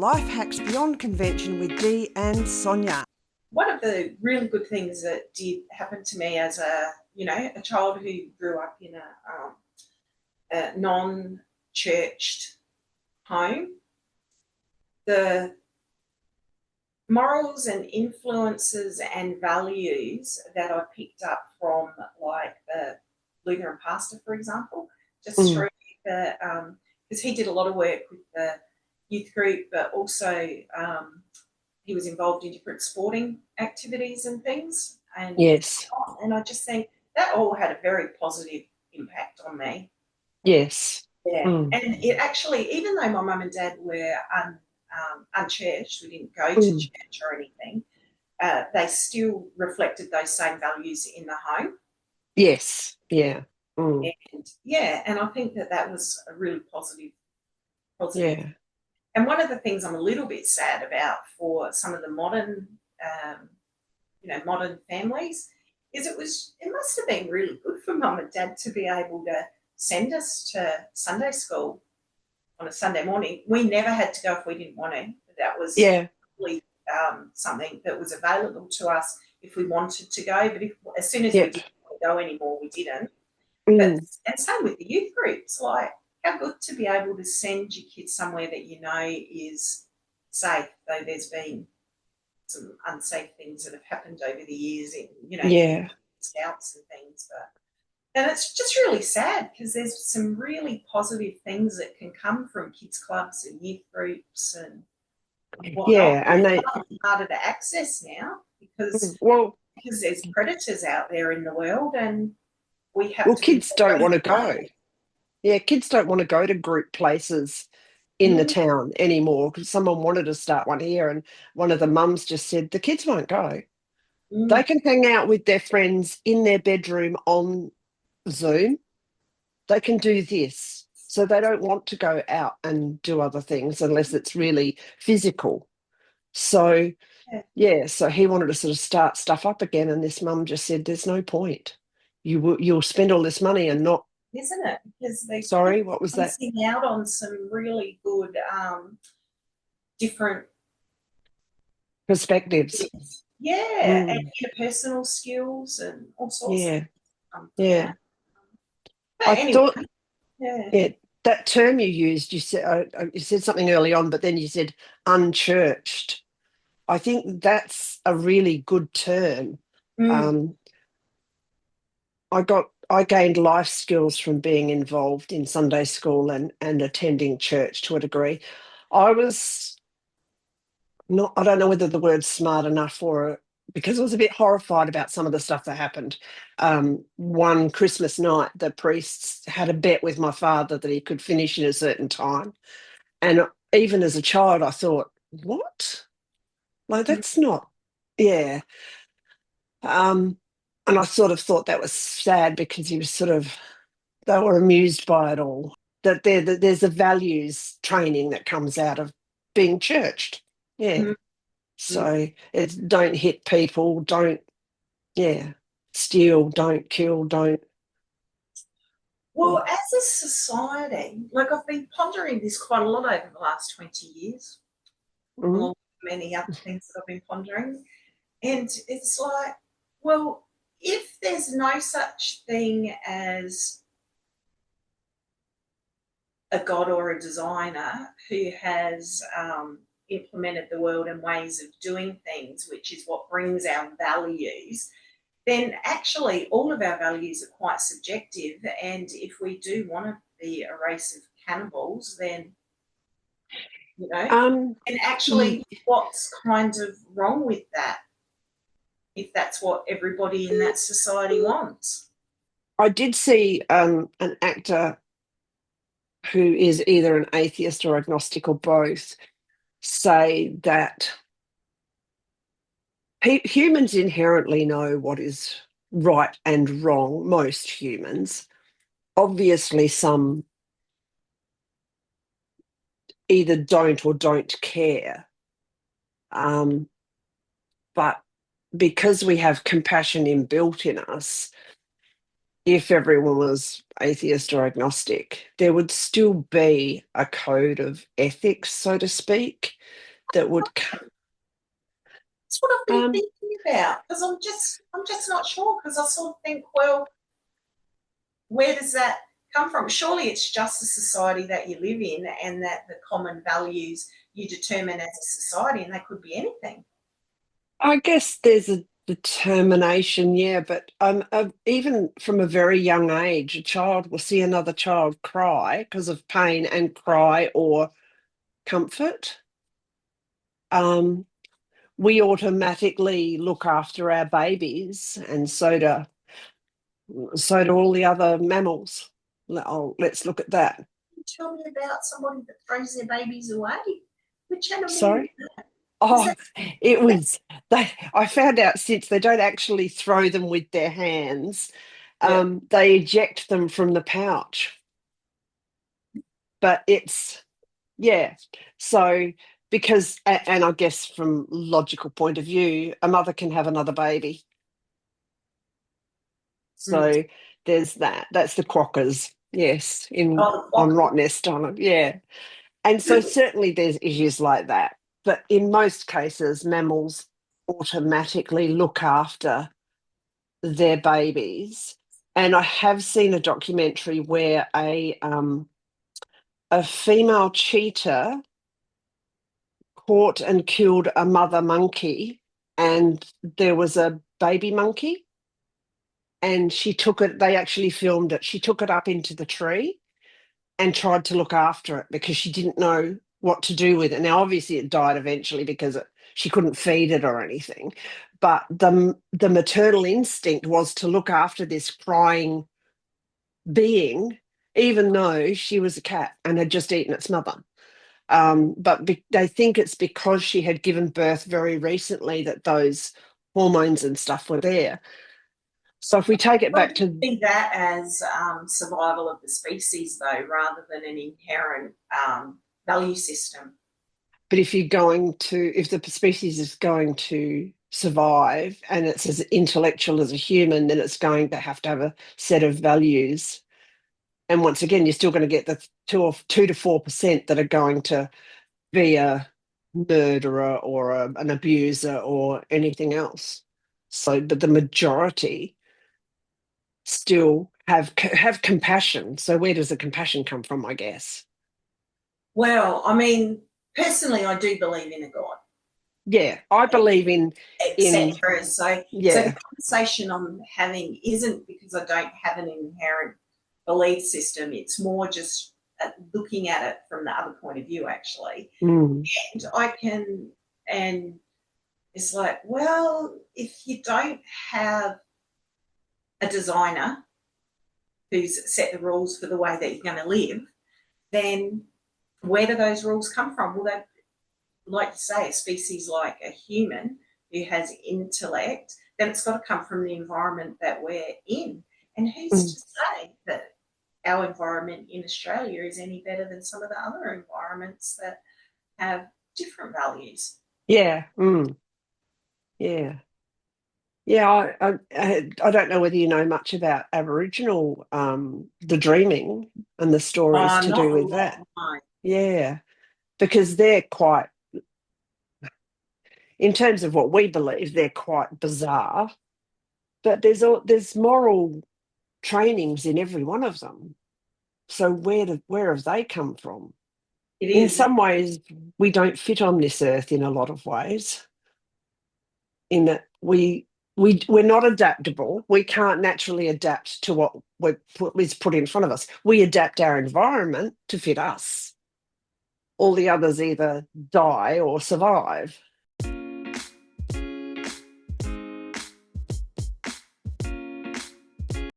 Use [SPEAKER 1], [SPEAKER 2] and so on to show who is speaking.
[SPEAKER 1] Life Hacks Beyond Convention with Dee and Sonia.
[SPEAKER 2] One of the really good things that did happen to me as a child who grew up in a non-churched home, the morals and influences and values that I picked up from, like the Lutheran pastor, for example, just through the because he did a lot of work with the youth group, but also he was involved in different sporting activities and things.
[SPEAKER 1] Yes.
[SPEAKER 2] And I just think that all had a very positive impact on me.
[SPEAKER 1] Yes.
[SPEAKER 2] Yeah.
[SPEAKER 1] Mm.
[SPEAKER 2] And it actually, even though my mum and dad were unchurched, we didn't go to
[SPEAKER 1] Mm.
[SPEAKER 2] church or anything, they still reflected those same values in the home.
[SPEAKER 1] Yes. Yeah. Mm.
[SPEAKER 2] And yeah, and I think that was a really positive.
[SPEAKER 1] Yeah.
[SPEAKER 2] And one of the things I'm a little bit sad about for some of the um, modern families is it must have been really good for mum and dad to be able to send us to Sunday school on a Sunday morning. We never had to go if we didn't want to. That was
[SPEAKER 1] Yeah.
[SPEAKER 2] really something that was available to us if we wanted to go. But as soon as we
[SPEAKER 1] Yep.
[SPEAKER 2] didn't want to go anymore, we didn't. But
[SPEAKER 1] Mm.
[SPEAKER 2] and same with the youth groups. Like, how good to be able to send your kids somewhere that you know is safe, though there's been some unsafe things that have happened over the years in,
[SPEAKER 1] Yeah.
[SPEAKER 2] scouts and things. And it's just really sad because there's some really positive things that can come from kids clubs and youth groups and whatnot.
[SPEAKER 1] Yeah. And they,
[SPEAKER 2] It's harder to access now because
[SPEAKER 1] well,
[SPEAKER 2] there's predators out there in the world, and we have
[SPEAKER 1] well,
[SPEAKER 2] to be
[SPEAKER 1] kids don't
[SPEAKER 2] very
[SPEAKER 1] want to go. Yeah, kids don't want to go to group places in the
[SPEAKER 2] mm,
[SPEAKER 1] town anymore because someone wanted to start one here, and one of the mums just said the kids won't go. They
[SPEAKER 2] mm,
[SPEAKER 1] can hang out with their friends in their bedroom on Zoom. They can do this. So they don't want to go out and do other things unless it's really physical. So,
[SPEAKER 2] yeah,
[SPEAKER 1] yeah, so he wanted to sort of start stuff up again. And this mum just said, there's no point. You'll spend all this money and not,
[SPEAKER 2] isn't it? Because the kids
[SPEAKER 1] sorry, what was
[SPEAKER 2] are
[SPEAKER 1] that?
[SPEAKER 2] missing out on some really good different
[SPEAKER 1] Perspectives.
[SPEAKER 2] things. Yeah, and
[SPEAKER 1] Mm,
[SPEAKER 2] interpersonal skills and all sorts of
[SPEAKER 1] yeah,
[SPEAKER 2] things come from
[SPEAKER 1] yeah.
[SPEAKER 2] that. But
[SPEAKER 1] I
[SPEAKER 2] anyway,
[SPEAKER 1] thought,
[SPEAKER 2] yeah.
[SPEAKER 1] yeah, that term you used, you said something early on, but then you said unchurched. I think that's a really good term.
[SPEAKER 2] Mm,
[SPEAKER 1] Um, I gained life skills from being involved in Sunday school and attending church to a degree. I was not, I don't know whether the word's smart enough for it because I was a bit horrified about some of the stuff that happened. One Christmas night, the priests had a bet with my father that he could finish in a certain time. And even as a child, I thought, what? Like,
[SPEAKER 2] mm.
[SPEAKER 1] that's not, yeah. Um, and I sort of thought that was sad because he was sort of, they were amused by it all. That there's a values training that comes out of being churched. Yeah.
[SPEAKER 2] Mm, mm.
[SPEAKER 1] So it's don't hit people, don't, yeah, steal, don't kill, don't.
[SPEAKER 2] Well,
[SPEAKER 1] Yeah.
[SPEAKER 2] as a society, like I've been pondering this quite a lot over the last 20 years,
[SPEAKER 1] Mhm.
[SPEAKER 2] along with many other things that I've been pondering. And it's like, well, if there's no such thing as a god or a designer who has implemented the world and ways of doing things, which is what brings our values, then actually all of our values are quite subjective. And if we do want to be a race of cannibals, then, you know,
[SPEAKER 1] Um,
[SPEAKER 2] and
[SPEAKER 1] y-
[SPEAKER 2] actually, what's kind of wrong with that if that's what everybody in that society wants?
[SPEAKER 1] I did see an actor who is either an atheist or agnostic or both say that humans inherently know what is right and wrong, most humans. Obviously, some either don't or don't care. Um, but because we have compassion inbuilt in us, if everyone was atheist or agnostic, there would still be a code of ethics, so to speak, that would.
[SPEAKER 2] That's what I've been
[SPEAKER 1] Um,
[SPEAKER 2] thinking about because I'm just not sure because I sort of think, well, where does that come from? Surely it's just the society that you live in and that the common values you determine as a society, and that could be anything.
[SPEAKER 1] I guess there's a determination, yeah, but even from a very young age, a child will see another child cry because of pain and cry or comfort. Um, we automatically look after our babies, and so do all the other mammals. Let's look at that.
[SPEAKER 2] Tell me about somebody that throws their babies away. Which animal
[SPEAKER 1] Sorry.
[SPEAKER 2] was
[SPEAKER 1] Oh,
[SPEAKER 2] that?
[SPEAKER 1] it was they. I found out since they don't actually throw them with their hands.
[SPEAKER 2] Yeah.
[SPEAKER 1] They eject them from the pouch. But it's yeah. So because and I guess from logical point of view, a mother can have another baby.
[SPEAKER 2] Mm.
[SPEAKER 1] So there's that. That's the quokkas. Yes, in
[SPEAKER 2] Oh, the
[SPEAKER 1] on
[SPEAKER 2] clock.
[SPEAKER 1] Rottnest on it. Yeah. And so certainly there's issues like that. But in most cases, mammals automatically look after their babies. And I have seen a documentary where a female cheetah caught and killed a mother monkey, and there was a baby monkey, and she took it. They actually filmed it. She took it up into the tree and tried to look after it because she didn't know what to do with it. Now, obviously, it died eventually because she couldn't feed it or anything. But the maternal instinct was to look after this crying being, even though she was a cat and had just eaten its mother. But they think it's because she had given birth very recently that those hormones and stuff were there. So if we take it
[SPEAKER 2] I
[SPEAKER 1] back to,
[SPEAKER 2] see that as survival of the species, though, rather than an inherent value system.
[SPEAKER 1] but if you're going to, if the species is going to survive and it's as intellectual as a human, then it's going to have a set of values. And once again, you're still going to get the 2 to 4% that are going to be a murderer or an abuser or anything else. So, but the majority still have compassion. So, where does the compassion come from? I guess.
[SPEAKER 2] Well, I mean, personally, I do believe in a God,
[SPEAKER 1] Yeah, I believe in
[SPEAKER 2] etc. So the
[SPEAKER 1] yeah.
[SPEAKER 2] conversation I'm having isn't because I don't have an inherent belief system. It's more just looking at it from the other point of view, actually.
[SPEAKER 1] Mm,
[SPEAKER 2] And I can, and it's like, well, if you don't have a designer who's set the rules for the way that you're going to live, then where do those rules come from? Well, they, like you say, a species like a human who has intellect, then it's got to come from the environment that we're in. And who's
[SPEAKER 1] mm,
[SPEAKER 2] to say that our environment in Australia is any better than some of the other environments that have different values?
[SPEAKER 1] yeah. Yeah. Yeah, I don't know whether you know much about Aboriginal, the dreaming and the stories to
[SPEAKER 2] Not
[SPEAKER 1] do
[SPEAKER 2] a
[SPEAKER 1] with
[SPEAKER 2] lot,
[SPEAKER 1] that.
[SPEAKER 2] no.
[SPEAKER 1] Yeah, because they're quite, in terms of what we believe, they're quite bizarre. But there's moral trainings in every one of them. So where have they come from?
[SPEAKER 2] It
[SPEAKER 1] In
[SPEAKER 2] is.
[SPEAKER 1] some ways, we don't fit on this earth in a lot of ways. In that we're not adaptable. We can't naturally adapt to what is put in front of us. We adapt our environment to fit us. All the others either die or survive.